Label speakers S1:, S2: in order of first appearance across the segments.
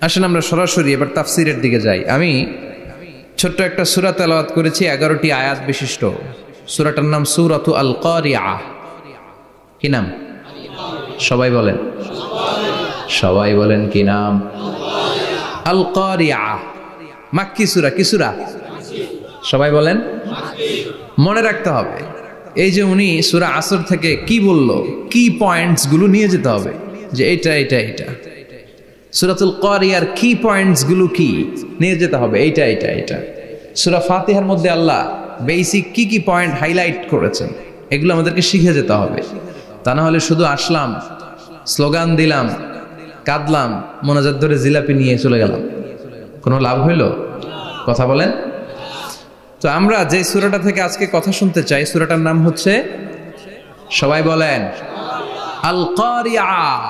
S1: আসেন আমরা সরাসরি এবার তাফসিরের দিকে যাই। আমি ছোট্ট একটা সূরা তেলাওয়াত করেছি, 11টি আয়াত বিশিষ্ট। সূরাটার নাম সূরাতু আল কারিআহ। কি নাম? সবাই বলেন, সবাই বলেন কি নাম? আল কারিআহ। মাক্কি সূরা। কি সূরা? সবাই বলেন। মনে রাখতে হবে, এই যে উনি সূরা আসর থেকে কি বলল, কি পয়েন্টস গুলো নিয়ে যেতে হবে, যে এটা এটা এটা সূরাতুল কারিয়ার কি পয়েন্টস গুলো কি নিয়ে যেতে হবে, এইটা এটা এটা। সূরা ফাতিহার মধ্যে আল্লাহ বেসিক কি কি পয়েন্ট হাইলাইট করেছেন, এগুলো আমাদেরকে শিখে যেতে হবে। তা না হলে শুধু আসলাম, স্লোগান দিলাম, কাঁদলাম, মোনাজাত ধরে জিলাপি নিয়ে চলে গেলাম, কোনো লাভ হইল? কথা বলেন। তো আমরা যে সূরাটা থেকে আজকে কথা শুনতে চাই, সূরাটার নাম হচ্ছে, সবাই বলেন, আল কারিআহ।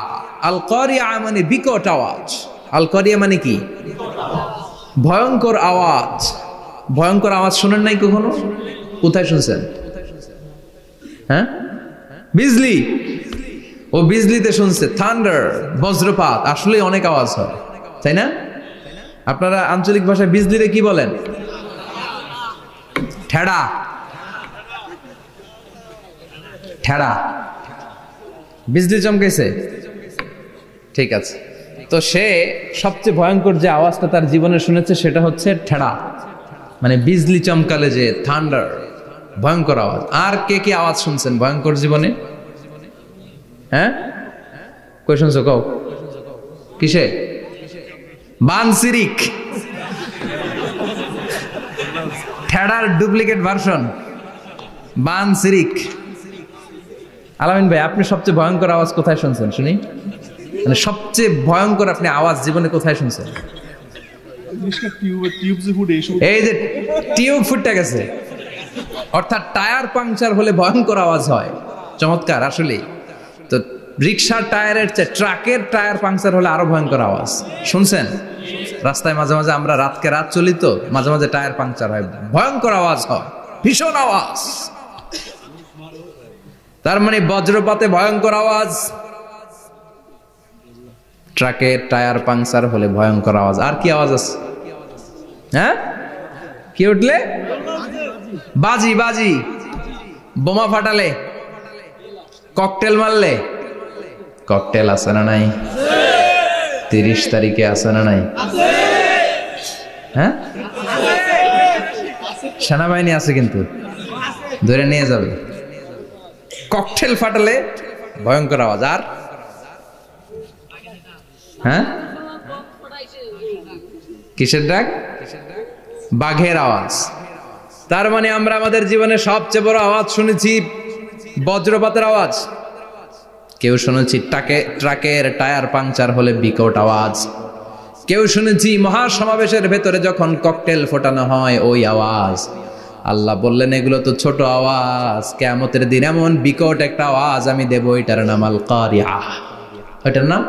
S1: আল কারিআহ মানে বিকট আওয়াজ। আল কারিআহ মানে কি? ভয়ঙ্কর আওয়াজ। ভয়ঙ্কর আওয়াজ শোনেন নাই কখনো? কোথায় শুনছেন? হ্যাঁ, বিজলি। ও বিজলিতে শুনছে, থান্ডার, বজ্রপাত। আসলে অনেক আওয়াজ হয়, তাই না? আপনারা আঞ্চলিক ভাষায় বিজলিতে কি বলেন? ঠেড়া। ঠেড়া। বিজলি চমকেছে, ঠিক আছে। তো সে সবচেয়ে ভয়ঙ্কর যে আওয়াজটা তার জীবনে শুনেছে সেটা হচ্ছে ঠেড়া, মানে বিজলি চমকালে যে থান্ডার, ভয়ঙ্কর আওয়াজ। আর কে কি আওয়াজ শুনছেন ভয়ঙ্কর জীবনে? হ্যাঁ, কই শুনছো? কও কিসে? বানসিরিক, ঠেড়ার ডুপ্লিকেট ভার্সন বানসিরিক। আলামিন ভাই, আপনি সবচেয়ে ভয়ঙ্কর আওয়াজ কোথায় শুনছেন শুনি? মানে সবচেয়ে ভয়ঙ্কর আপনি আওয়াজ জীবনে কোথায় শুনছেন? এই যে টিউব ফুটে গেছে, অর্থাৎ টায়ার পাংচার হলে ভয়ঙ্কর আওয়াজ হয়। চমৎকার। আসলে তো রিক্সার টায়ারের চেয়ে ট্রাকের টায়ার পাংচার হলে আরো ভয়ঙ্কর আওয়াজ শুনছেন? রাস্তায় মাঝে মাঝে আমরা রাতকে রাত চলি, তো মাঝে মাঝে টায়ার পাংচার হয়, ভয়ঙ্কর আওয়াজ হয়, ভীষণ আওয়াজ। তার মানে বজ্রপাতে ভয়ঙ্কর আওয়াজ, ট্রাকের টায়ার পাংচার হলে ভয়ঙ্কর আওয়াজ। আর কি আওয়াজ আছে? হ্যাঁ, কি উঠলে? বাজি। বাজি, বোমা ফাটালে, ককটেল মারলে। ককটেল আছে না নাই? 30 তারিখে আছে না নাই? হ্যাঁ, সেনাবাহিনী আছে, কিন্তু ধরে নিয়ে যাবে। ককটেল ফাটালে ভয়ঙ্কর আওয়াজ। আর হ্যাঁ, কিসের ডাক? বাঘের আওয়াজ। তার মানে আমরা আমাদের জীবনে সবচেয়ে বড় আওয়াজ শুনেছি বজ্রপাতের আওয়াজ। কেউ শুনেছি ট্রাকের টায়ার পাংচার হলে বিকট আওয়াজ। কেউ শুনেছি মহাসমাবেশের ভেতরে যখন ককটেল ফোটানো হয় ওই আওয়াজ। আল্লাহ বললেন এগুলো তো ছোট আওয়াজ, কিয়ামতের দিন এমন বিকট একটা আওয়াজ আমি দেব, এটার নাম আল কারিআহ। এটার নাম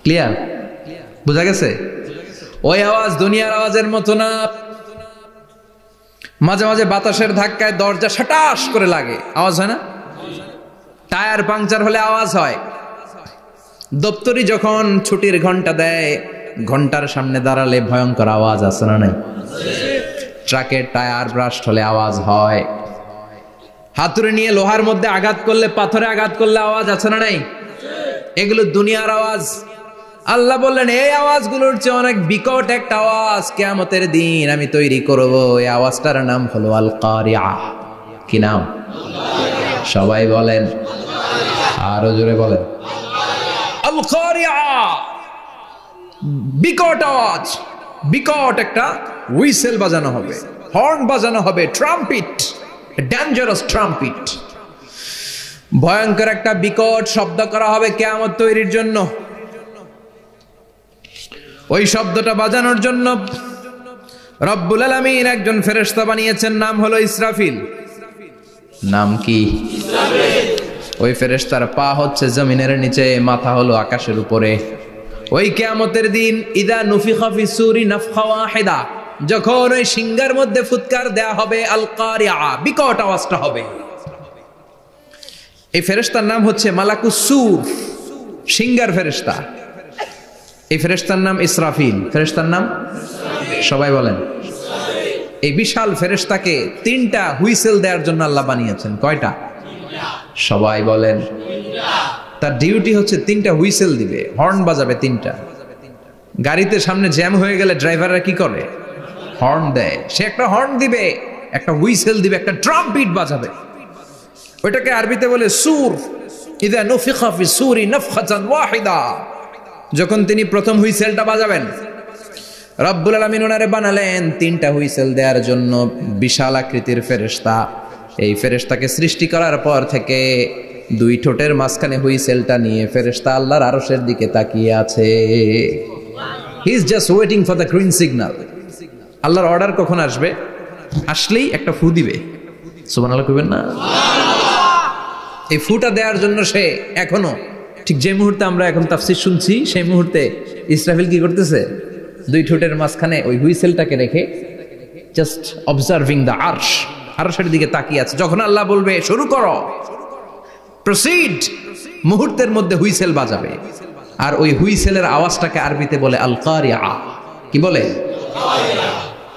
S1: ক্লিয়ার? বুঝা গেছে? ওই আওয়াজ দুনিয়ার আওয়াজের মতো না। মাঝে মাঝে বাতাসের ধাক্কায় দরজা সাটাস করে লাগে, আওয়াজ হয় না? টায়ার পাংচার হলে আওয়াজ হয়। দপ্তরি যখন ছুটির ঘন্টা দেয়, ঘন্টার সামনে দাঁড়ালে ভয়ঙ্কর আওয়াজ আছে না নাই? ট্রাকের টায়ার ব্রাস্ট হলে আওয়াজ হয়। হাতুড়ি নিয়ে লোহার মধ্যে আঘাত করলে, পাথরে আঘাত করলে আওয়াজ আছে না নাই? এগুলো দুনিয়ার আওয়াজ। আল্লাহ বললেন এই আওয়াজগুলোর চেয়ে অনেক বিকট একটা আওয়াজ কিয়ামতের দিন আমি তৈরি করব। এই আওয়াজটার নাম হলো আল কারিআহ। কি নাম? সবাই বলেন, আরো জোরে বলেন, আল কারিআহ। বিকট আওয়াজ, বিকট একটা হুইসেল বাজানো হবে, হর্ন বাজানো হবে, ট্রাম্পিট, ডেঞ্জারাস ট্রাম্পিট। ভয়ঙ্কর একটা বিকট শব্দ করা হবে কিয়ামত তৈরির জন্য। ওই শব্দটা বাজানোর জন্য রব্বুল আলামিন একজন ফেরেশতা বানিয়েছেন, নাম হলো ইসরাফিল। নাম কি? ইসরাফিল। ওই ফেরেশতার পা হচ্ছে জমিনের নিচে, মাথা হলো আকাশের উপরে। ওই কিয়ামতের দিন ইদা নুফিখা ফিস সূরি নাফখা ওয়াহিদা, যখন ওই সিংহার মধ্যে ফুৎকার দেয়া হবে, আল কারিআহ, বিকট আওয়াজটা হবে। এই ফেরেশতার নাম হচ্ছে মালাকুস সূর, সিংহার ফেরেশতা। এই ফেরেশতার নাম ইসরাফিল। ফেরেশতার নাম সবাই বলেন। এই বিশাল ফেরেশতাকে 3টা হুইসেল দেওয়ার জন্য আল্লাহ বানিয়েছেন। কয়টা? সবাই বলেন। তার ডিউটি হচ্ছে 3টা হুইসেল দিবে, হর্ন বাজাবে 3টা। গাড়িতে সামনে জ্যাম হয়ে গেলে ড্রাইভাররা কি করে? হর্ন দেয়। সে একটা হর্ন দিবে, একটা হুইসেল দিবে, একটা ড্রাম বিট বাজাবে। ওইটাকে আরবিতে বলে সুর। ইযা নুফিখা ফি সূরি নাফখাতান ওয়াহিদা। যখন তিনি প্রথম হুইসেলটা বাজাবেন, রব্বুল আলামিন ওনারে বানালেন 3টা হুইসেল দেওয়ার জন্য বিশাল আকৃতির ফেরেশতা। এই ফেরেশতাকে সৃষ্টি করার পর থেকে 2 ঠোঁটের মাঝখানে হুইসেলটা নিয়ে ফেরেশতা আল্লাহর আরশের দিকে তাকিয়ে আছে। He is just waiting for the green signal. আল্লাহর অর্ডার কখন আসবে? আসলেই একটা ফু দিবে। সুবহানাল্লাহ কইবেন না? এই ফুটা দেওয়ার জন্য সে এখনো, ঠিক যে মুহূর্তে আমরা এখন তাফসীর শুনছি, সেই মুহূর্তে ইসরাফিল কি করতেছে? 2 ঠোঁটের মাঝখানে ওই হুইসেলটাকে রেখে জাস্ট অবজার্ভিং দ্য আরশ, আরশের দিকে তাকিয়ে আছে। যখন আল্লাহ বলবে শুরু করো, প্রসিড, মুহূর্তের মধ্যে হুইসেল বাজাবে। আর ওই হুইসেলের আওয়াজটাকে আরবিতে বলে আল কারিয়া। কি বলে?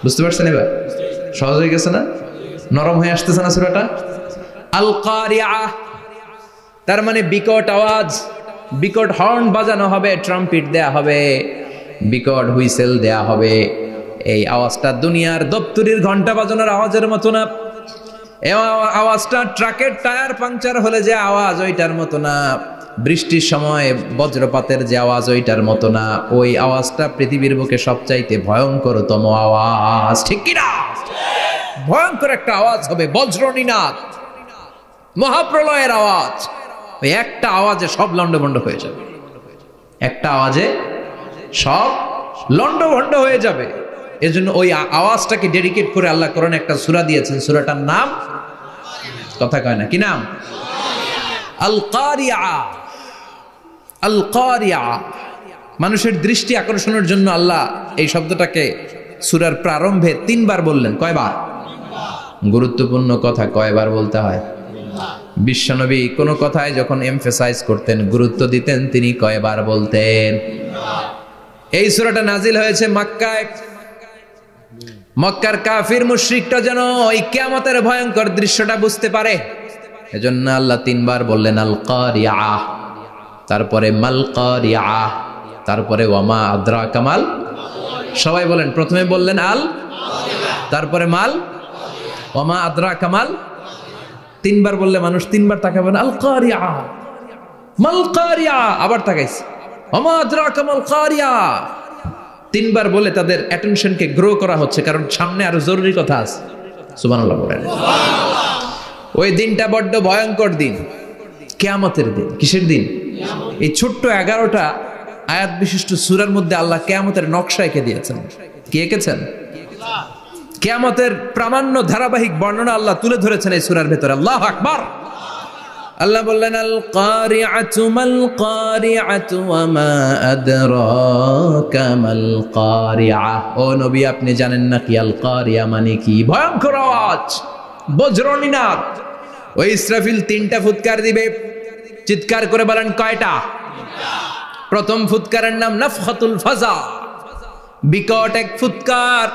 S1: বুঝতে পারছেন এবার? সহজ হয়ে গেছে না? নরম হয়ে আসতেছে না সূরাটা? আল কারিয়া তার মানে বিকট আওয়াজ, বিকট হর্ন বাজানো হবে, ট্রাম্পিট দেয়া হবে, বিকট হুইসেল দেয়া হবে। এই আওয়াজটা দুনিয়ার দপ্তরির ঘন্টা বাজানোর আওয়াজের মতো না। এই আওয়াজটা ট্রাকের টায়ার পাংচার হলে যে আওয়াজ, ওইটার মতো না। বৃষ্টির সময় বজ্রপাতের যে আওয়াজ, ওইটার মতো না। ওই আওয়াজটা পৃথিবীর বুকে সবচাইতে ভয়ঙ্করতম আওয়াজ। ঠিক কিনা? ভয়ঙ্কর একটা আওয়াজ হবে, বজ্রনিনাদ, মহাপ্রলয়ের আওয়াজ। ওই একটা আওয়াজে সব লন্ডভন্ড হয়ে যাবে। একটা আওয়াজে সব লন্ডভন্ড হয়ে যাবে। এজন্য ওই আওয়াজটাকে ডেডিকেট করে আল্লাহ কোরআনে একটা সূরা দিয়েছেন। সূরাটার নাম, কথা কয় না, কি নাম? আল কারিয়া। আল কারিয়া। মানুষের দৃষ্টি আকর্ষণের জন্য আল্লাহ এই শব্দটাকে সূরার প্রারম্ভে 3বার বললেন। কয়বার? গুরুত্বপূর্ণ কথা কয়বার বলতে হয়? বিশ্বনবী কোন কথায় যখন এমফেসাইজ করতেন, গুরুত্ব দিতেন, তিনি কয়বার বলতেন? এই সূরাটা নাজিল হয়েছে মক্কায়। মক্কার কাফির মুশরিকরা যেন ওই কিয়ামতের ভয়ঙ্কর দৃশ্যটা বুঝতে পারে, এজন্য আল্লাহ 3বার বললেন আল কারিয়া, তারপরে মাল কারিয়া, তারপরে ওয়ামা আদরাকা মাল। সবাই বলেন। প্রথমে বললেন আল, তারপরে মাল, ওয়ামা আদরাকা মাল। 3বার বললে মানুষ 3বার তাকাবে না। আল কারিয়া, মাল কারিয়া, আবার তাকাইছে ওয়ামা আদরাকা মাল কারিয়া। 3বার বলে তাদের অ্যাটেনশনকে গ্রো করা হচ্ছে, কারণ সামনে আরো জরুরি কথা আছে। সুবহানাল্লাহ বলেন। ওই দিনটা বড্ড ভয়ঙ্কর দিন, কিয়ামতের দিন। কিসের দিন? এই ছোট্ট 11টা আয়াত বিশিষ্ট সূরার মধ্যে আল্লাহ কিয়ামতের নকশা এঁকে দিয়েছেন। কি এঁকেছেন? কিয়ামতের প্রামাণ্য ধারাবাহিক বর্ণনা আল্লাহ তুলে ধরেছেন এই সূরার ভেতরে। আল্লাহু আকবার। আল্লাহ বললেন আল কারিআতু মাল কারিআতু ওয়া মা আদরাকা মাল কারিআ। ও নবী, আপনি জানেন না কি আল কারিয়া মানে কি? ভয়ঙ্কর আওয়াজ, বজ্রনিনাদ। ওই ইসরাফিল 3টা ফুৎকার দিবে। চিৎকার করে বলেন কয়টা? প্রথম ফুৎকারের নাম নাফখাতুল ফাজা, বিকট এক ফুৎকার।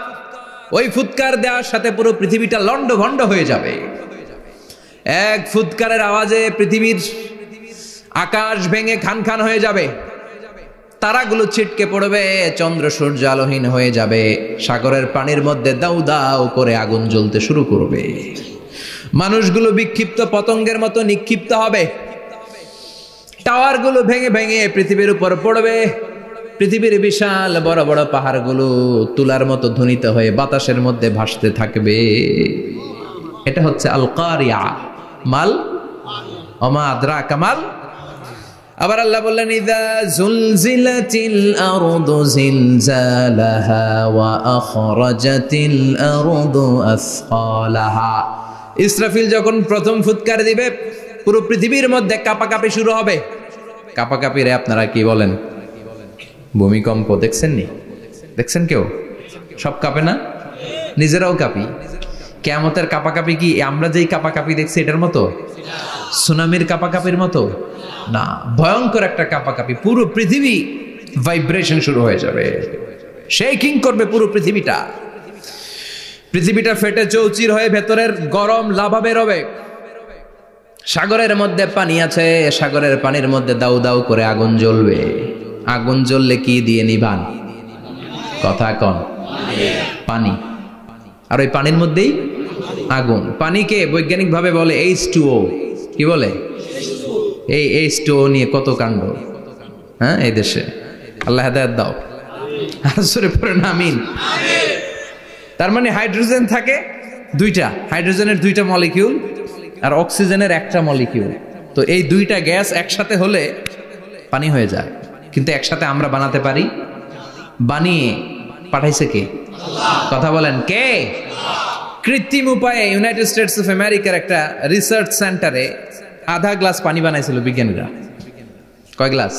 S1: ওই ফুৎকার দেওয়ার সাথে পুরো পৃথিবীটা লন্ডভন্ড হয়ে যাবে। এক ফুৎকারের আওয়াজে পৃথিবীর আকাশ ভেঙে খান খান হয়ে যাবে, তারাগুলো ছিটকে পড়বে, চন্দ্র সূর্য আলোহীন হয়ে যাবে, সাগরের পানির মধ্যে দাউ দাউ করে আগুন জ্বলতে শুরু করবে, মানুষগুলো বিক্ষিপ্ত পতঙ্গের মতো নিক্ষিপ্ত হবে, টাওয়ারগুলো ভেঙে ভেঙে পৃথিবীর উপর পড়বে, পৃথিবীর বিশাল বড় বড় পাহাড়গুলো তুলার মতো ধ্বনিত হয়ে বাতাসের মধ্যে ভাসতে থাকবে। এটা হচ্ছে আল কারিয়া। মাল ওমা আদরাকা মাল। আবার আল্লাহ বললেন ইযা যুলজিলাতিল আরদু জিলজালাহা ওয়া আখরাজাতিল আরদু আসফালাহা। ইসরাফিল যখন প্রথম ফুৎকার দিবে, পুরো পৃথিবীর মধ্যে কাঁপাকাঁপি শুরু হবে। কাঁপাকাঁপি রে আপনারা কি বলেন? ভূমিকম্প দেখছেন নি? দেখছেন কেউ? সব কাঁপে না? নিজেরাও কাঁপি। কিয়ামতের কাঁপাকাঁপি কি আমরা যেই কাঁপাকাঁপি দেখছি এটার মতো? সুনামির কাঁপাকাঁপির মতো না, ভয়ঙ্কর একটা কাঁপাকাঁপি। পুরো পৃথিবী ভাইব্রেশন শুরু হয়ে যাবে, শেকিং করবে পুরো পৃথিবীটা। পৃথিবীটা ফেটে চৌচির হয়ে ভেতরের গরম লাভা বেরোবে। সাগরের মধ্যে পানি আছে, সাগরের পানির মধ্যে দাউ দাউ করে আগুন জ্বলবে। আগুন জ্বললে কি দিয়ে নিভান? কথা কন, পানি। আর ওই পানির মধ্যেই আগুন। পানিকে বৈজ্ঞানিকভাবে বলে H2O। কি বলে? এই H2O নিয়ে কত কাণ্ড, হ্যাঁ, এই দেশে। আল্লাহ হেদায়েত দাও। আসরে পড়ে না আমিন। তার মানে হাইড্রোজেন থাকে দুইটা, হাইড্রোজেনের দুইটা মলিকিউল আর অক্সিজেনের একটা মলিকিউল। তো এই দুইটা গ্যাস একসাথে হলে পানি হয়ে যায়। কিন্তু একসাথে আমরা বানাতে পারি? বানিয়ে পাঠাইছে কে? কথা বলেন, কে? কৃত্রিম উপায়ে ইউনাইটেড স্টেটস অফ আমেরিকার একটা রিসার্চ সেন্টারে আধা গ্লাস পানি বানাইছিল বিজ্ঞানীরা। কয় গ্লাস?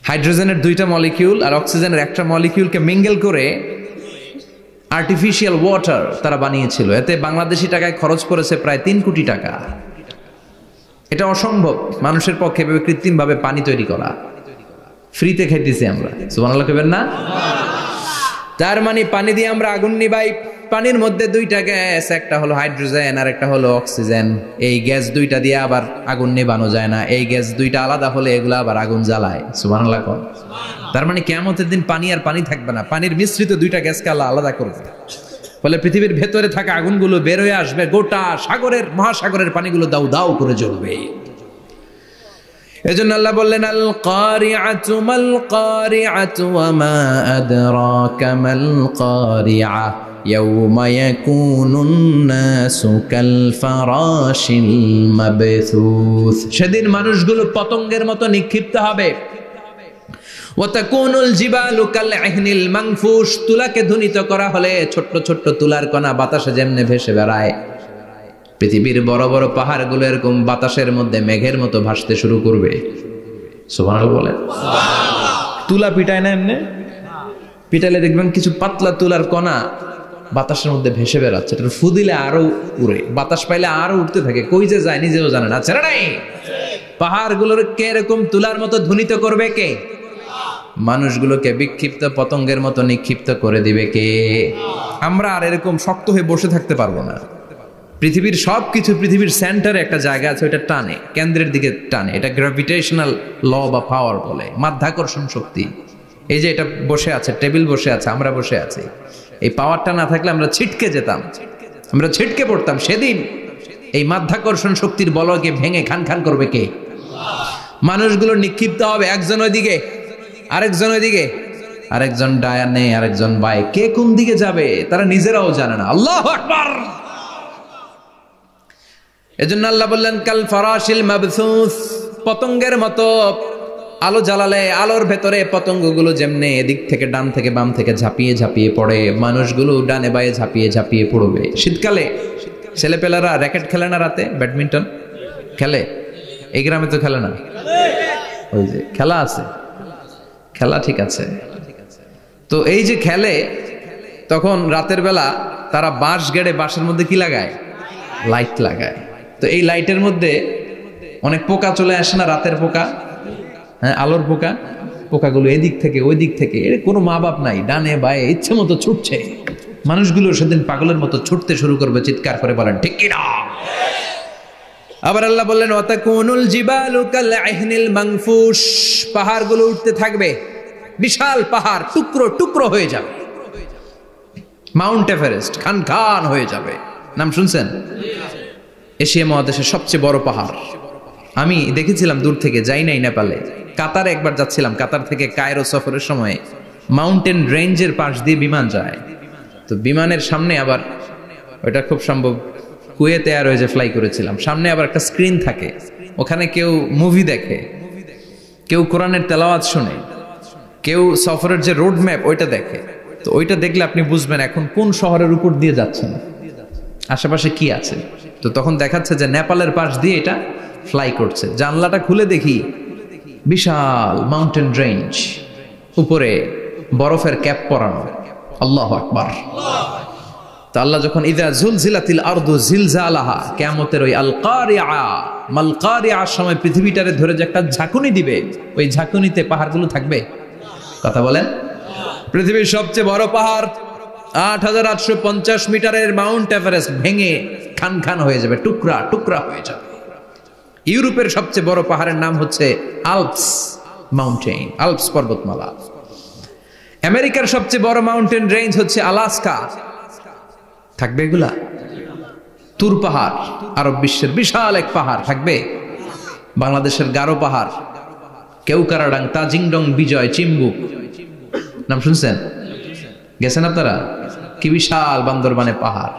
S1: হাইড্রোজেনের দুইটা মলিকিউল আর অক্সিজেনের একটা মলিকিউলকে মিঙ্গেল করে আর্টিফিশিয়াল ওয়াটার তারা বানিয়েছিল। এতে বাংলাদেশি টাকায় খরচ করেছে প্রায় 3 কোটি টাকা। এটা অসম্ভব মানুষের পক্ষে কৃত্রিমভাবে পানি তৈরি করা। ফ্রিতে খাইতেছি আমরা, সুবহানাল্লাহ কইবেন না? তার মানে পানি দিয়ে আমরা আগুন নিভাই। পানির মধ্যে দুইটা গ্যাস, একটা হলো হাইড্রোজেন আর একটা হলো অক্সিজেন। এই গ্যাস দুইটা দিয়ে আবার আগুন নেভানো যায় না। এই গ্যাস দুইটা আলাদা হলে এগুলো আবার আগুন জ্বালায়। সুবহানাল্লাহ কোন। তার মানে কিয়ামতের দিন পানি আর পানি থাকবে না, পানির মিশ্রিত দুইটা গ্যাসকে আল্লাহ আলাদা করবে। ফলে পৃথিবীর ভেতরে থাকা আগুনগুলো বের হয়ে আসবে, গোটা সাগরের মহাসাগরের পানিগুলো দাউ দাউ করে জ্বলবে। এজন্য আল্লাহ বললেন, আল কারিআতু মাল কারিআতু ওয়া মা আদরাকা মাল কারিআ ইয়াউমা ইয়াকুনুন নাসু কাল ফারাশিল মাবথুস। সেদিন মানুষগুলো পতঙ্গের মতো নিক্ষিপ্ত হবে। ওয়া তাকুনুল জিবালু কাল ইহনিল মানফুশ। তুলাকে ধ্বনিত করা হলে ছোট্ট ছোট্ট তুলার কণা বাতাসে যেমনে ভেসে বেড়ায়, পৃথিবীর বড় বড় পাহাড়গুলো এরকম বাতাসের মধ্যে মেঘের মতো ভাসতে শুরু করবে। সুবহানাল্লাহ বলেন। তুলা পিটায় না এমনি? পিটালে দেখবেন কিছু পাতলা তুলার কণা বাতাসের মধ্যে ভেসে বেড়াচ্ছে। এটা ফু দিলে আরো উড়ে, বাতাস পাইলে আরো উঠতে থাকে, কই যে যায় নিজেও জানে না। ছেড়ে নাই। পাহাড়গুলোর কে এরকম তুলার মতো ধ্বনিত করবে কে? মানুষগুলোকে বিক্ষিপ্ত পতঙ্গের মতো নিক্ষিপ্ত করে দিবে কে? আমরা আর এরকম শক্ত হয়ে বসে থাকতে পারবো না। পৃথিবীর সবকিছু, পৃথিবীর সেন্টারে একটা জায়গা আছে, ওটা টানে, কেন্দ্রের দিকে টানে। এটা গ্র্যাভিটেশনাল ল বা পাওয়ার বলে, মাধ্যাকর্ষণ শক্তি। এই যে এটা বসে আছে, টেবিল বসে আছে, আমরা বসে আছি, এই পাওয়ারটা না থাকলে আমরা ছিটকে যেতাম, আমরা ছিটকে পড়তাম। সেদিন এই মাধ্যাকর্ষণ শক্তির বলকে ভেঙে খান খান করবে কে? মানুষগুলো নিক্ষিপ্ত হবে, একজন ওইদিকে, আরেকজন ওইদিকে, আরেকজন ডায়ানে, আরেকজন বায়ে। কে কোন দিকে যাবে তারা নিজেরাও জানে না। আল্লাহু আকবার। এজন্য আল্লাহ বললেন, কাল ফারাশিল মাবথুস। পতঙ্গের মতো আলো জ্বালালে আলোর ভেতরে পতঙ্গগুলো যেমনে এদিক থেকে ডান থেকে বাম থেকে ঝাঁপিয়ে ঝাঁপিয়ে পড়ে, মানুষগুলো ডানে বায়ে ঝাঁপিয়ে ঝাঁপিয়ে পড়বে। শীতকালে ছেলেপেলারা র্যাকেট খেলে না, রাতে ব্যাডমিন্টন খেলে। এই গ্রামে তো খেলে না, ওই যে খেলা আছে, খেলা ঠিক আছে। তো এই যে খেলে, তখন রাতের বেলা তারা বাঁশ গেড়ে, বাঁশের মধ্যে কি লাগায়? লাইট লাগায়। তো এই লাইটের মধ্যে অনেক পোকা চলে আসে না, রাতের পোকা, হ্যাঁ, আলোর পোকা। পোকাগুলো এদিক থেকে ওই দিক থেকে, এর কোনো মা বাপ নাই, ডানে বায়ে ইচ্ছে মতো ছুটছে। মানুষগুলো সেদিন পাগলের মতো ছুটতে শুরু করবে, চিৎকার করে বলেন ঠিক কিনা? আবার আল্লাহ বললেন, ওয়াতাকুনুল জিবালু কাল ইহনিল মানফুশ। পাহাড়গুলো উঠতে থাকবে, বিশাল পাহাড় টুকরো টুকরো হয়ে যাবে। মাউন্ট এভারেস্ট খান খান হয়ে যাবে। নাম শুনছেন? এশিয়া মহাদেশের সবচেয়ে বড় পাহাড়। আমি দেখেছিলাম দূর থেকে, যাই নাই নেপালে। কাতারে একবার যাচ্ছিলাম, কাতার থেকে কায়রো সফরের সময় মাউন্টেন রেঞ্জের পাশ দিয়ে বিমান যায়। তো বিমানের সামনে আবার, ওটা খুব সম্ভব কুয়েতে এয়ারওয়েজে ফ্লাই করেছিলাম, সামনে আবার একটা স্ক্রিন থাকে, ওখানে কেউ মুভি দেখে, কেউ কোরআনের তেলাওয়াত শুনে, কেউ সফরের যে রোড ম্যাপ ওইটা দেখে। তো ওইটা দেখলে আপনি বুঝবেন এখন কোন শহরের উপর দিয়ে যাচ্ছেন, আশেপাশে কি আছে। তো তখন দেখাচ্ছে যে নেপালের পাশ দিয়ে এটা ফ্লাই করছে। জানলাটা খুলে দেখি বিশাল মাউন্টেন রেঞ্জ, উপরে বরফের ক্যাপ পরানো। আল্লাহু আকবার। তো আল্লাহ যখন ইযা জুলজিলাতিল আরদু জিলজালাহা, কিয়ামতের ওই আল কারিআ মাল কারিআ সময় পৃথিবীটারে ধরে যে একটা ঝাঁকুনি দিবে, ওই ঝাঁকুনিতে পাহাড়গুলো থাকবে। কথা বলেন। পৃথিবীর সবচেয়ে বড় পাহাড় ৮৮৫০ মিটারের মাউন্ট এভারেস্ট ভেঙে খান খান হয়ে যাবে, টুকরা টুকরা হয়ে যাবে। ইউরোপের সবচেয়ে বড় পাহাড়ের নাম হচ্ছে আল্পস মাউন্টেন, আল্পস পর্বতমালা। আমেরিকার সবচেয়ে বড় মাউন্টেন রেঞ্জ হচ্ছে আলাস্কা, থাকবে এগুলা? তুর পাহাড় আরব বিশ্বের বিশাল এক পাহাড় থাকবে। বাংলাদেশের গারো পাহাড়, কেউকারাডাং, তাজিংডং, বিজয়, চিম্বুক, নাম শুনছেন? গেছেন আপনারা? কি বিশাল বান্দরবানে পাহাড়।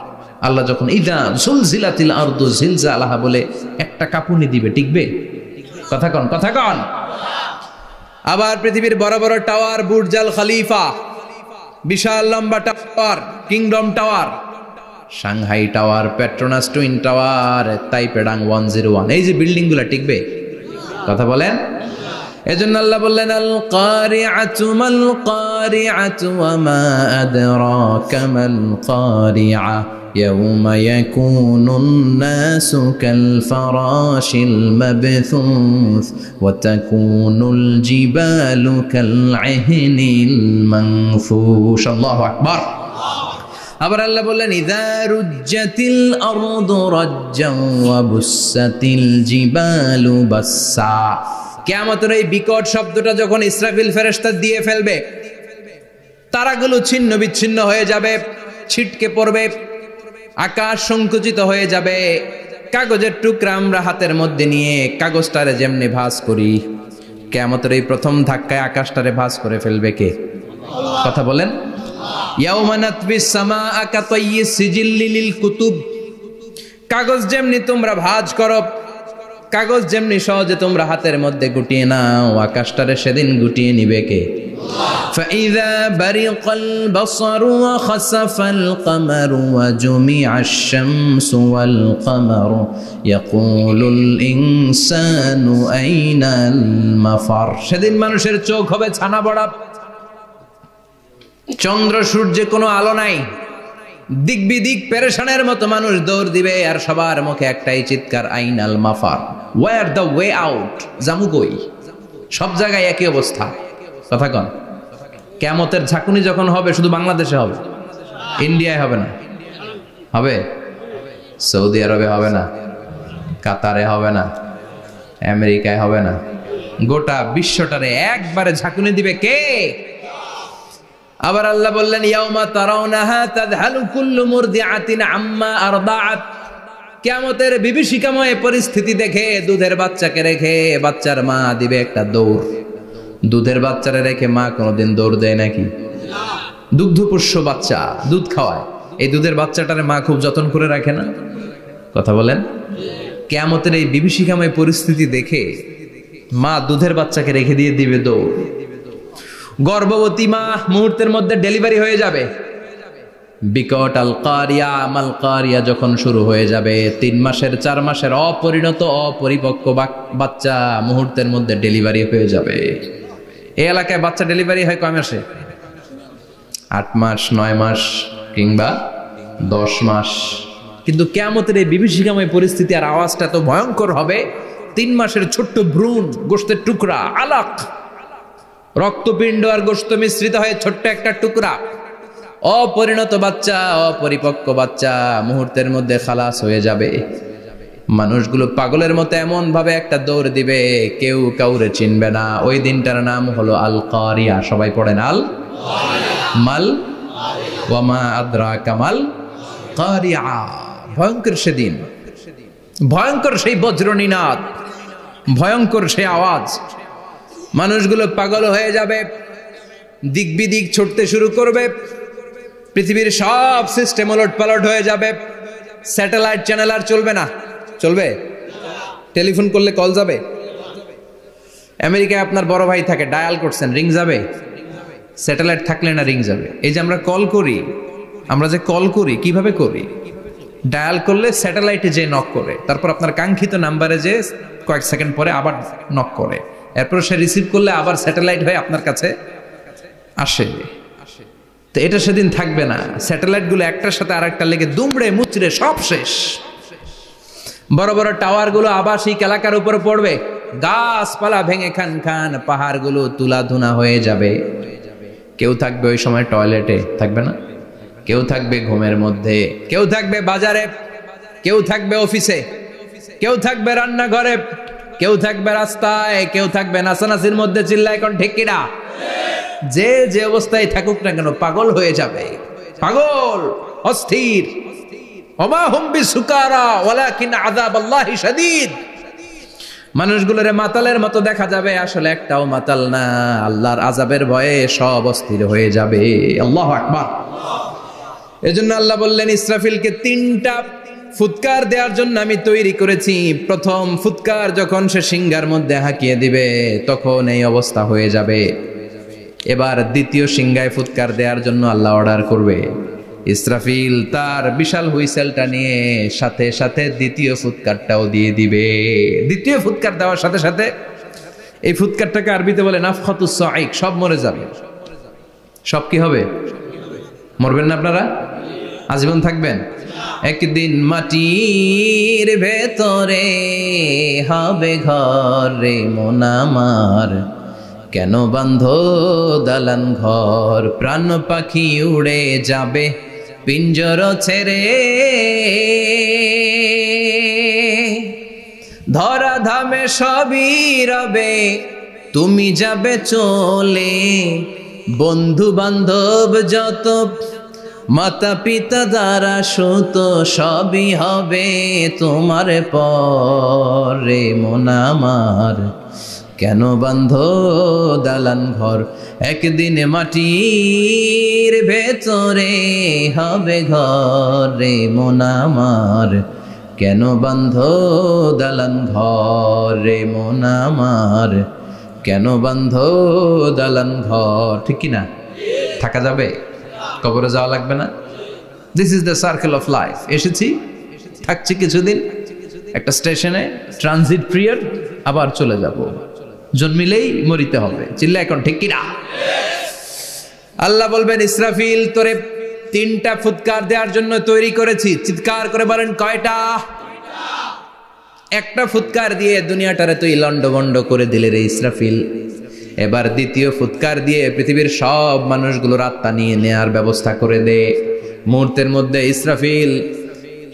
S1: আল্লাহ যখন ইদা জুলজিলাতিল আরদু জিলজালাহা বলে একটা কাঁপুনি দিবে, টিকবে? কথা কন, কথা কন। আবার পৃথিবীর বড় বড় টাওয়ার, বুর্জ আল খলিফা, বিশাল লম্বা tower, Kingdom Tower, Shanghai Tower, Petronas Twin Tower, তাইপেডাং 101, এই যে বিল্ডিং গুলা টিকবে? কথা বলেন। এজন্য আল্লাহ বললেন আল কারিআতু মাল কারিআতু ওয়া মা আদরাকা মাল কারিআ ইয়াউমা ইয়াকুনুন নাসু কাল ফারাশিল মাবথুস ওয়া তাকুনুল জিবালু কাল ইহনিল মানফুশ। আল্লাহু আকবার। আবার আল্লাহ বললেন ইযা রুজ্জাতিল আরদু রাজ্জান ওয়া বুসাতিল জিবালু বাসসা। কিয়ামতের এই বিকট শব্দটা যখন ইসরাফিল ফেরেশতা দিয়ে ফেলবে, তারাগুলো ছিন্ন বিচ্ছিন্ন হয়ে যাবে, ছিটকে পড়বে, আকাশ সংকুচিত হয়ে যাবে। কাগজের টুকরা আমরা হাতের মধ্যে নিয়ে কাগজটারে যেমনি ভাঁজ করি, কিয়ামতের এই প্রথম ধাক্কায় আকাশটারে ভাঁজ করে ফেলবে কে? কথা বলেন। ইয়াউমা নাতবিস সামাআ কাতাইয়িস সিজিল্লি লিল কুতুব। কাগজ যেমনি তোমরা ভাঁজ করো, কাগজ যেমনি সহজে তোমরা হাতের মধ্যে গুটিয়ে নাও, আকাশটারে সেদিন গুটিয়ে নিবে কে? ফাইযা বারিকাল বাসারু ওয়া খাসাফাল কামারু ওয়া জুমিআশ শামসু ওয়াল কামারু ইয়াকুলুল ইনসানু আইনাল মাফার। সেদিন মানুষের চোখ হবে ছানা বড়া, চন্দ্র সূর্যে কোনো আলো নাই, দিক বিদিক পেরেশানের মতো মানুষ দৌড় দিবে, আর সবার মুখে একটাই চিৎকার, আইনাল মাফার, ওয়্যার দ্য ওয়ে আউট, জামু কই? সব জায়গায় একই অবস্থা। কথা কন। কিয়ামতের ঝাঁকুনি যখন হবে শুধু বাংলাদেশে হবে, ইন্ডিয়ায় হবে না, হবে সৌদি আরবে হবে না, কাতারে হবে না, আমেরিকায় হবে না, গোটা বিশ্বটারে একবারে ঝাঁকুনি দিবে কে? আবার আল্লাহ বললেন ইয়াউমা তারাউনাহা তাযহালু কুল্লু মুরদিআতিন আম্মা আরদাআত। কিয়ামতের বিভীষিকাময় পরিস্থিতি দেখে দুধের বাচ্চাকে রেখে বাচ্চার মা দিবে একটা দৌড়। দুধের বাচ্চারে রেখে মা কোনোদিন দৌড় দেয় নাকি? দুগ্ধপোষ্য বাচ্চা, দুধ খাওয়ায়, এই দুধের বাচ্চাটারে মা খুব যত্ন করে রাখে না? কথা বলেন। কিয়ামতের এই বিভীষিকাময় পরিস্থিতি দেখে মা দুধের বাচ্চাকে রেখে দিয়ে দিবে দৌড়। গর্ভবতী মা মুহূর্তের মধ্যে ডেলিভারি হয়ে যাবে। বিকট আল কারিয়া মাল কারিয়া যখন শুরু হয়ে যাবে, 3 মাসের 4 মাসের অপরিণত অপরিপক্ক বাচ্চা মুহূর্তের মধ্যে ডেলিভারি হয়ে যাবে। এই এলাকায় বাচ্চা ডেলিভারি হয় কয় মাসে? 8 মাস, 9 মাস কিংবা 10 মাস। কিন্তু কিয়ামতের এই বিভীষিকাময় পরিস্থিতি আর আওয়াজটা তো ভয়ঙ্কর হবে। 3 মাসের ছোট্ট ভ্রূণ, গোশতের টুকরা, আলাক, রক্তপিণ্ড আর গোশত মিশ্রিত হয়ে ছোট্ট একটা টুকরা, অপরিণত বাচ্চা, অপরিপক্ক বাচ্চা মুহূর্তের মধ্যে খালাস হয়ে যাবে। মানুষগুলো পাগলের মতো এমন ভাবে একটা দৌড় দিবে, কেউ কাউরে চিনবে না। ওই দিনটার নাম হলো আল কারিয়া। সবাই পড়েন আল মাল ওয়া মা আদরাকা মাল কারিয়া। ভয়ঙ্কর সেদিন, ভয়ঙ্কর সেই বজ্রনিনাদ, ভয়ঙ্কর সেই আওয়াজ। মানুষগুলো পাগল হয়ে যাবে, দিক বিদিক ছুটতে শুরু করবে, পৃথিবীর সব সিস্টেম ওলটপালট হয়ে যাবে। স্যাটেলাইট চ্যানেল আর চলবে না। চলবে? টেলিফোন করলে কল যাবে? আমেরিকায় আপনার বড় ভাই থাকে, ডায়াল করছেন, রিং যাবে? স্যাটেলাইট থাকলে না রিং যাবে? এই যে আমরা কল করি, আমরা যে কল করি কিভাবে করি? ডায়াল করলে স্যাটেলাইটে যে নক করে, তারপর আপনার কাঙ্ক্ষিত নাম্বারে যে কয়েক সেকেন্ড পরে আবার নক করে, এরপর সে রিসিভ করলে আবার স্যাটেলাইট হয়ে আপনার কাছে আসে। তো এটা সেদিন থাকবে না, স্যাটেলাইটগুলো একটার সাথে আরেকটা লেগে দুমড়ে মুচড়ে সব শেষ। বড় বড় টাওয়ারগুলো আবাসিক এলাকার উপরে পড়বে, গাছপালা ভেঙে খান খান, পাহাড়গুলো তুলাধুনা হয়ে যাবে। কেউ থাকবে ওই সময় টয়লেটে, থাকবে না? কেউ থাকবে ঘুমের মধ্যে, কেউ থাকবে বাজারে, কেউ থাকবে অফিসে, কেউ থাকবে রান্নাঘরে, কেউ থাকবে রাস্তায়, কেউ থাকবে নাচানাচির মধ্যে। চিল্লা এখন ঠিক কিনা? যে যে অবস্থায় থাকুক না কেন পাগল হয়ে যাবে, পাগল, অস্থির। ওমা হুম বিসুকারা ওয়ালাকিন আযাবাল্লাহি শাদীদ। মানুষগুলোরে মাতালের মতো দেখা যাবে, আসলে একটাও মাতাল না। আল্লাহর আযাবের ভয়ে সব অস্থির হয়ে যাবে। আল্লাহু আকবার। এজন্য আল্লাহ বললেন ইসরাফিলকে 3টা ফুৎকার দেওয়ার জন্য আমি তৈরি করেছি। প্রথম ফুৎকার যখন সে সিংহার মধ্যে হাঁকিয়ে দিবে তখন এই অবস্থা হয়ে যাবে। এবার দ্বিতীয় সিংহায় ফুৎকার দেওয়ার জন্য আল্লাহ অর্ডার করবে। ইসরাফিল তার বিশাল হুইসেলটা নিয়ে সাথে সাথে দ্বিতীয় ফুৎকারটাও দিয়ে দিবে। দ্বিতীয় ফুৎকার দেওয়ার সাথে সাথে এই ফুৎকারটাকে আরবিতে বলে নাফখাতুস সাঈক, সব মরে যাবে। সব কি হবে? মরবেন না আপনারা? আজীবন থাকবেন? একদিন মাটির ভেতরে হবে ঘর রে মন আমার, কেন বাঁধো দালান ঘর, প্রাণ পাখি উড়ে যাবে পিঞ্জর ছেড়ে, ধরা ধামে সবই রবে তুমি যাবে চলে, বন্ধু বান্ধব যত মাতা পিতা দ্বারা সুত সবই হবে তোমার পরে মন আমার, কেন বাঁধো দালান ঘর, একদিন মাটির ভেতরে হবে ঘর রে মন আমার, কেন বাঁধো দালান ঘর রে মন আমার, কেন বাঁধো দালান ঘর। ঠিক কিনা? থাকা যাবে? কবরে যাওয়া লাগবে না? This is the circle of life. এসেছি, থাকছি কিছুদিন, একটা স্টেশনে ট্রানজিট পিরিয়ড, আবার চলে যাব। জন্মিলেই মরিতে হবে। চিল্লা এখন ঠিক কিনা? আল্লাহ বলবেন ইসরাফিল তোরে 3টা ফুৎকার দেওয়ার জন্য তৈরি করেছি। চিৎকার করে বলেন কয়টা? একটা ফুৎকার দিয়ে দুনিয়াটারে তুই লন্ডভন্ড করে দিলে রে ইসরাফিল। এবার দ্বিতীয় ফুৎকার দিয়ে পৃথিবীর সব মানুষগুলোর আত্মা নিয়ে নেয়ার ব্যবস্থা করে দে। মুহূর্তের মধ্যে ইসরাফিল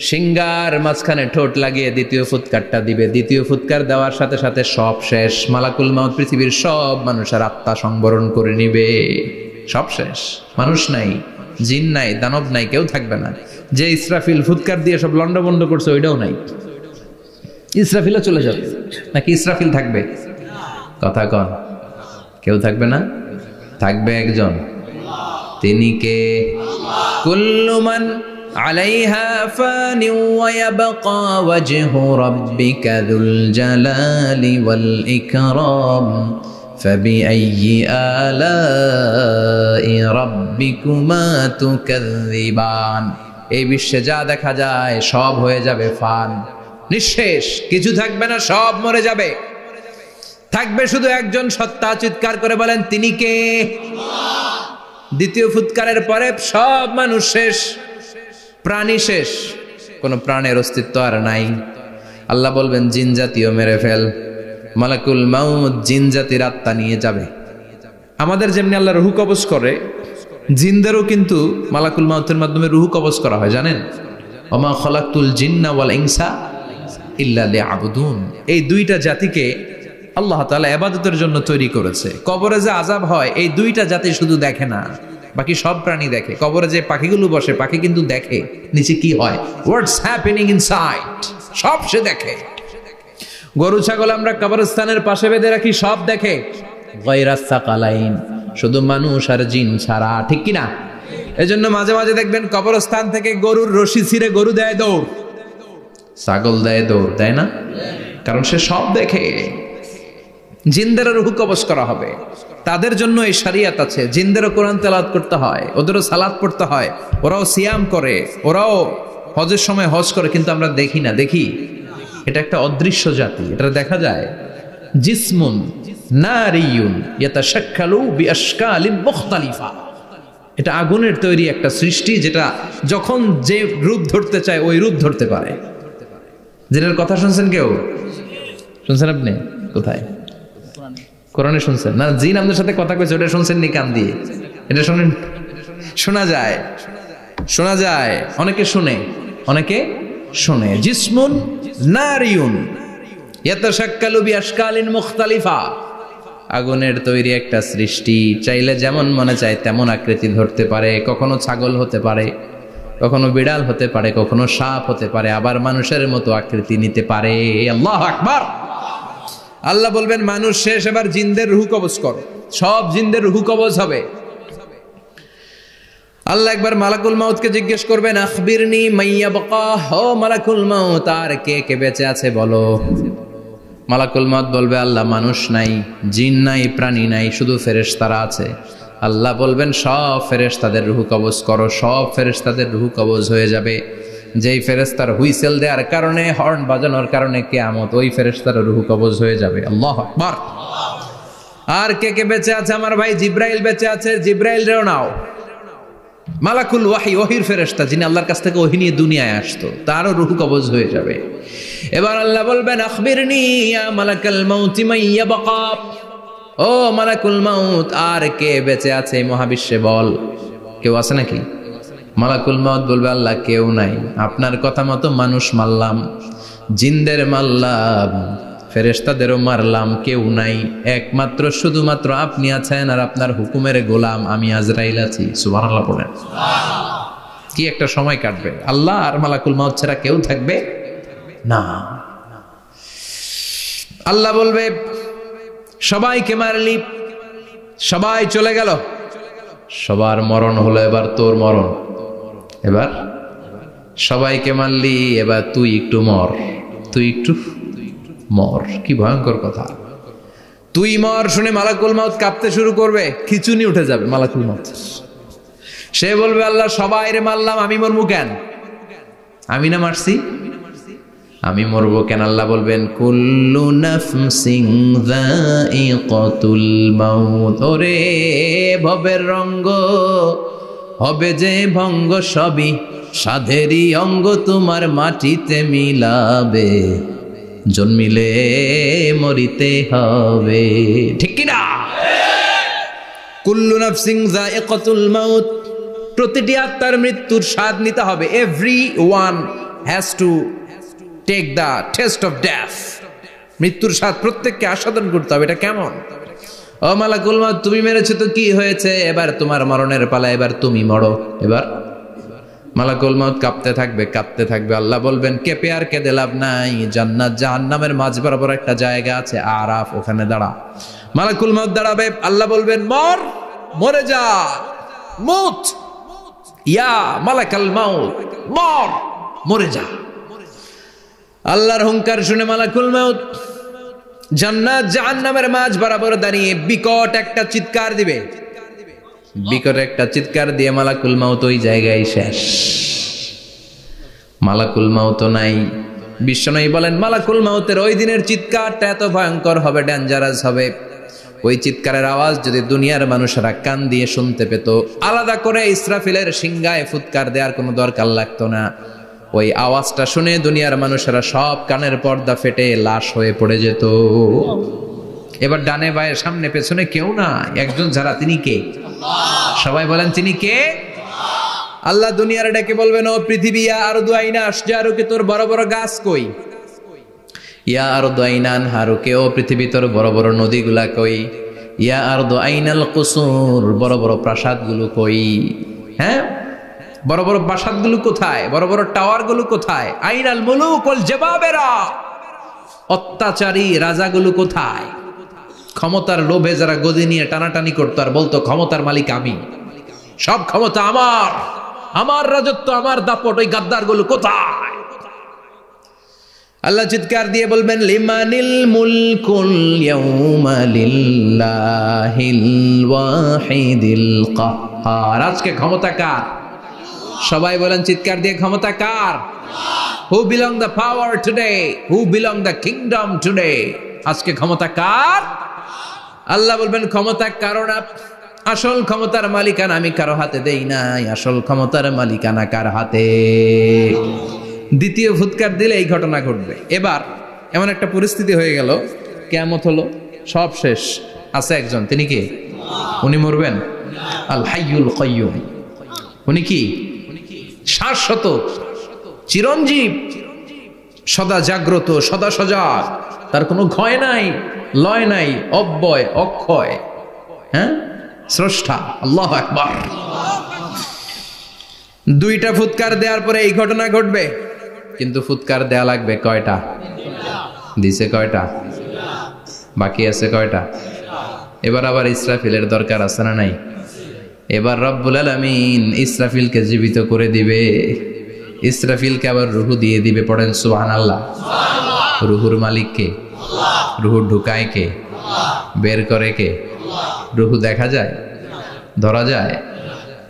S1: সিংহার মাঝখানে ঠোঁট লাগিয়ে দ্বিতীয় ফুৎকারটা দিবে। দ্বিতীয় ফুৎকার দেওয়ার সাথে সাথে সব শেষ। মালাকুল মাউত পৃথিবীর সব মানুষের আত্মা সংবরণ করে নিবে। সব শেষ, মানুষ নাই, জিন নাই, দানব নাই, কেউ থাকবে না। যে ইসরাফিল ফুৎকার দিয়ে সব লন্ডভন্ড করছে ওইটাও নাই। ইসরাফিলও চলে যাবে নাকি ইসরাফিল থাকবে? কথা কন। কেউ থাকবে না? থাকবে একজন, তিনি কে? কুল্লু মান আলাইহা ফানি ওয়া ইয়াবকা ওয়াজহু রাব্বিকা যুল জালালি ওয়াল ইকরাম ফাবিআইয়ি আলাই রাব্বিকুমা তুকাযযিবান। এই বিশ্বে যা দেখা যায় সব হয়ে যাবে ফান, নিঃশেষ, কিছু থাকবে না, সব মরে যাবে। থাকবে শুধু একজন সত্তা। চিৎকার করে বলেন তিনি কে? দ্বিতীয় ফুৎকারের পরে সব মানুষ শেষ, প্রাণী শেষ, কোনো প্রাণের অস্তিত্ব আর নাই। আল্লাহ বলবেন জিন জাতীয় মেরে ফেল। মালাকুল মাউত জিন জাতির আত্মা নিয়ে যাবে। আমাদের যেমনি আল্লাহ রুহু কবজ করে, জিনদেরও কিন্তু মালাকুল মাউতের মাধ্যমে রুহু কবজ করা হয়, জানেন? ওমা খলাকতুল জিন্না ওয়াল ইনসা ইল্লা লিয়াবুদুন। এই 2টা জাতিকে আল্লাহ তাআলা ইবাদতের জন্য তৈরি করেছে। কবরে যে আযাব হয় এই 2টা জাতি শুধু দেখে না, বাকি সব প্রাণী দেখে। কবরে যে পাখিগুলো বসে, পাখি কিন্তু দেখে নিচে কি হয়, হোয়াটস হ্যাপেনিং ইনসাইড, সব সে দেখে। গরু ছাগল আমরা কবরস্থানের পাশে বেঁধে রাখি, সব দেখে। গায়রাস সাকালাইন, শুধু মানুষ আর জিন ছাড়া। ঠিক কিনা? এজন্য মাঝে মাঝে দেখবেন কবরস্থান থেকে গরুর রশি ছিঁড়ে গরু দেয় দৌড়, ছাগল দেয় দৌড়, দেয় না? কারণ সে সব দেখে। জিনদেরও রূহ কবজ করা হবে, তাদের জন্য এই শরিয়ত আছে। জিনদেরও কোরআন তেলাওয়াত করতে হয়, ওদেরও সালাত পড়তে হয়, ওরাও সিয়াম করে, ওরাও হজের সময় হজ করে, কিন্তু আমরা দেখি না। দেখি? এটা একটা অদৃশ্য জাতি, এটা দেখা যায়। জিসমুন নারিয়ুন ইয়াতাশাক্কালু বিআশকালিন মুখতালিফা। এটা আগুনের তৈরি একটা সৃষ্টি, যেটা যখন যে রূপ ধরতে চায় ওই রূপ ধরতে পারে। যেটার কথা শুনছেন কেউ? শুনছেন আপনি? কোথায়? কোরআনে শুনছেন না? জিন আমাদের সাথে কথা কইছে, ওটা শুনছেন নি কান দিয়ে? এটা শুনেন? শোনা যায়, শোনা যায়। অনেকে শুনে, অনেকে শুনে। জিসমুন নারিয়ুন ইয়াতাশাক্কালু বিআশকালিন মুখতালিফা, আগুনের তৈরি একটা সৃষ্টি, চাইলে যেমন মনে চায় তেমন আকৃতি ধরতে পারে। কখনো ছাগল হতে পারে, কখনো বিড়াল হতে পারে, কখনো সাপ হতে পারে, আবার মানুষের মতো আকৃতি নিতে পারে। আল্লাহু আকবার। আল্লাহ বলবেন মানুষ শেষ, এবার জিনদের রূহ কবজ করো। সব জিনদের রূহ কবজ হবে। আল্লাহ একবার মালাকুল মাউতকে জিজ্ঞেস করবেন, আখবিরনি মাইয়াবকা, ও মালাকুল মাউত, আর কে কে বেঁচে আছে বলো। মালাকুল মাউত বলবে, আল্লাহ মানুষ নাই, জিন নাই, প্রাণী নাই, শুধু ফেরেশতারা আছে। আল্লাহ বলবেন সব ফেরেশতাদের রূহ কবজ করো। সব ফেরেশতাদের রূহ কবজ হয়ে যাবে। যেই ফেরেশতার হুইসেল দেওয়ার কারণে, হর্ন বাজানোর কারণে কিয়ামত, ওই ফেরেশতার রূহ কবজ হয়ে যাবে। আল্লাহু আকবার। আর কে কে বেঁচে আছে? আমার ভাই জিব্রাইল বেঁচে আছে, জিব্রাইল রেও নাও। মালাকুল ওয়াহি, ওহির ফেরেশতা, যিনি আল্লাহর কাছ থেকে ওহী নিয়ে দুনিয়ায় আসতো, তারও রূহ কবজ হয়ে যাবে। এবার আল্লাহ বলবেন, আখবিরনি ইয়া মালাকাল মাউত মাইয়াবকা, ও মালাকুল মাউত, আর কে বেঁচে আছে মহাবিশ্বে বল। কেউ আছে নাকি? মালাকুল মাউত বলবে, আল্লাহ কেউ নাই। আপনার কথা মতো মানুষ মারলাম, জিনদের মারলাম, ফেরেশতাদেরও মারলাম, কেউ নাই। একমাত্র শুধুমাত্র আপনি আছেন, আর আপনার হুকুমের গোলাম আমি আজরাইল আছি। সুবহানাল্লাহ পড়েন। কি একটা সময় কাটবে। আল্লাহ আর মালাকুল মাউত ছাড়া কেউ থাকবে না। আল্লাহ বলবে, সবাইকে মারলি, সবাই চলে গেল, সবার মরণ হলো, এবার তোর মরণ। এবার সবাইকে মারলি, এবার তুই একটু মর, তুই একটু মর। কি ভয়ঙ্কর কথা। তুই মর শুনে মালাকুল মাউত কাঁপতে শুরু করবে, খিচুনি উঠে যাবে মালাকুল মাউত। সে বলবে, আল্লাহ সবাই রে মারলাম, আমি মরবো কেন? আমি না মারছি, আমি মরবো কেন? আল্লাহ বলবেন, কুল্লু নাফসিন যায়িকাতুল মাউত, ওরে ভবের রঙ্গ হবে যে ভঙ্গ, সবই সাধেরই অঙ্গ, তোমার মাটিতে মিলাবে, জন্মিলে মরিতে হবে। ঠিক কি না? কুল্লু নাফসিন যায়িকাতুল মাউত, প্রতিটি আত্মার মৃত্যুর স্বাদ নিতে হবে। Every one has to take the taste of death. মৃত্যুর স্বাদ প্রত্যেককে আস্বাদন করতে হবে। এটা কেমন? ও মালাকুল মাউত, তুমি মেরেছো তো কি হয়েছে, এবার তোমার মরণের পালা, এবার তুমি মরো। এবার মালাকুল মাউত কাঁপতে থাকবে, কাঁপতে থাকবে। আল্লাহ বলবেন, কেঁপে আর কেঁদে লাভ নাই, জান্নাত জাহান্নামের মাঝ বরাবর একটা জায়গা আছে, আরাফ, ওখানে দাঁড়া। মালাকুল মাউত দাঁড়াবে। আল্লাহ বলবেন, মর, মরে যা, মুত, ইয়া মালাকাল মাউত, মর, মরে যা। আল্লাহর হুঙ্কার শুনে মালাকুল মাউত জান্নাত জাহান্নামের মাঝ বরাবর দাঁড়িয়ে বিকট একটা চিৎকার দিবে। বিকট একটা চিৎকার দিয়ে মালাকুল মাউত ওই জায়গায় শেষ। মালাকুল মাউত নাই। বিশ্বনবী বলেন, মালাকুল মাউতের ওই দিনের চিৎকারটা এত ভয়ঙ্কর হবে, ডেঞ্জারাস হবে। ওই চিৎকারের আওয়াজ যদি দুনিয়ার মানুষেরা কান দিয়ে শুনতে পেত, আলাদা করে ইসরাফিলের সিংহায় ফুৎকার দেওয়ার কোনো দরকার লাগতো না। ওই আওয়াজটা শুনে দুনিয়ার মানুষেরা সব কানের পর্দা ফেটে লাশ হয়ে পড়ে যেত। এবার ডানে বায়ে সামনে পেছনে কেউ না, একজন যারা, তিনি কে? সবাই বলেন, তিনি কে? আল্লাহ দুনিয়ার ডেকে বলবেন, ও পৃথিবী, ইয়া আরদু আইনা আশজারুকে, তোর বড় বড় গাছ কই? ইয়া আরদু আইনা আনহারুকে, ও পৃথিবী, তোর বড় বড় নদীগুলা কই? ইয়া আরদু আইনাল কুসুর, বড় বড় প্রাসাদগুলো কই? হ্যাঁ, বড় বড় প্রাসাদগুলো কোথায়? বড় বড় টাওয়ারগুলো কোথায়? আইনাল মুলুক ওয়াল জাবাবেরা, অত্যাচারী রাজাগুলো কোথায়? ক্ষমতার লোভে যারা গদি নিয়ে টানাটানি করতো আর বলতো ক্ষমতার মালিক আমি, সব ক্ষমতা আমার, আমার রাজত্ব, আমার দাপট, ওই গাদ্দারগুলো কোথায়? আল্লাহ চিৎকার দিয়ে বলবেন, লিমানিল মুলকুল ইয়াউমা লিল্লাহিল ওয়াহিদিল কাহ্হার, আজকে ক্ষমতা কার? সবাই বলেন চিৎকার দিয়ে, ক্ষমতা কার? Who belong the power today, who belong the kingdom today, আজকে ক্ষমতা কার? আল্লাহ বলবেন, ক্ষমতা কারো না, আসল ক্ষমতার মালিকানা আমি কারো হাতে দেই নাই, আসল ক্ষমতার মালিকানা কার হাতে? দ্বিতীয় ফুৎকার দিলে এই ঘটনা ঘটবে। এবার এমন একটা পরিস্থিতি হয়ে গেল, কিয়ামত হলো, সব শেষ, আছে একজন, তিনি কি? উনি মরবেন? আল হাইয়ুল কাইয়ুম। উনি কি? শাশ্বত, চিরঞ্জীব, সদা জাগ্রত, সদা সজাগ, তার কোনো ক্ষয় নাই, লয় নাই, অব্যয়, অক্ষয়, হ্যাঁ, স্রষ্টা। আল্লাহু আকবার। দুইটা ফুৎকার দেওয়ার পরে এই ঘটনা ঘটবে, কিন্তু ফুৎকার দেয়া লাগবে কয়টা? দিছে কয়টা? বাকি আছে কয়টা? এবার আবার ইসরাফিলের দরকার আছে না নাই? এবার রব্বুল আলামিন ইসরাফিলকে জীবিত করে দিবে, ইসরাফিলকে আবার রুহু দিয়ে দিবে। পড়েন সুবহানাল্লাহ। রুহুর মালিক কে? রুহু ঢুকায় কে? বের করে কে? রুহু দেখা যায়, ধরা যায়?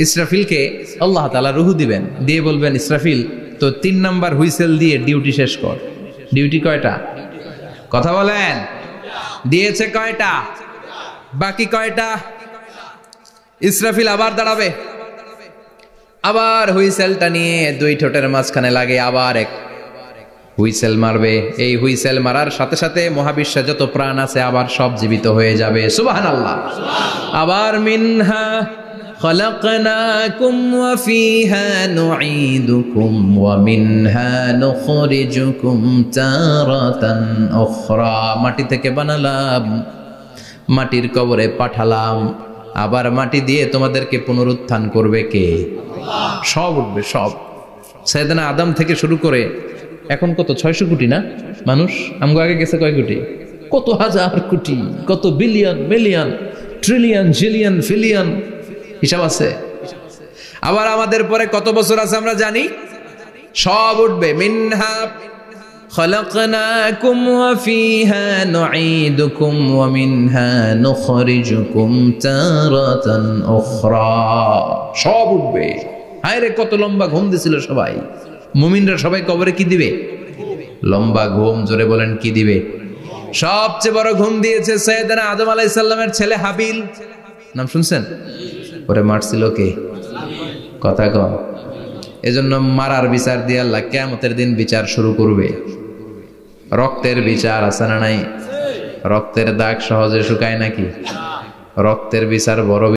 S1: ইসরাফিলকে আল্লাহ তাআলা রুহু দিবেন, দিয়ে বলবেন ইসরাফিল তো 3 নাম্বার হুইসেল দিয়ে ডিউটি শেষ কর। ডিউটি কয়টা? কথা বলেন। দিয়েছে কয়টা? বাকি কয়টা? ইসরাফিল আবার দাঁড়াবে, আবার হুইসেলটা নিয়ে 2 ঠোঁটের মাঝখানে লাগে আবার এক হুইসেল মারবে। এই হুইসেল মারার সাথে সাথে মহাবিশ্বে যত প্রাণ আছে আবার সব জীবিত হয়ে যাবে। সুবহানাল্লাহ। আবার মিনহা খলাকনাকুম ওয়া ফিহা নুঈদুকুম ওয়া মিনহা নুখরিজুকুম তারাতান উখরা। মাটি থেকে বানালাম, মাটির কবরে পাঠালাম, আবার মাটি দিয়ে তোমাদেরকে পুনরুত্থান করবে কে? সব উঠবে, সব। সাইয়েদনা আদম থেকে শুরু করে এখন কত 600 কোটি না মানুষ? আমগো আগে গেছে কয় কোটি? কত হাজার কোটি, কত billion, million, trillion, zillion, pillion, হিসাব আছে। আবার আমাদের পরে কত বছর আছে আমরা জানি? সব উঠবে। মিনহা খলাকনাকুম ওয়া ফিহা নুঈদুকুম ওয়া মিনহা নুখরিজুকুম তারাতান উখরা। সব উঠবে। হায়রে কত লম্বা ঘুম দিছিল সবাই। মুমিনরা সবাই কবরে কি দিবে? লম্বা ঘুম। জোরে বলেন কি দিবে? সবচেয়ে বড় ঘুম দিয়েছে সাইয়েদনা আদম আলাইহিস সালামের ছেলে হাবিল। নাম শুনছেন? ওরে মারছিল কে? কথা কম। এজন্য মারার বিচার দিয়ে আল্লাহ কিয়ামতের দিন বিচার শুরু করবে। রক্তের বিচার আছে না নাই? রক্তের দাগ সহজে শুকায় নাকি? রক্তের বিচার বড়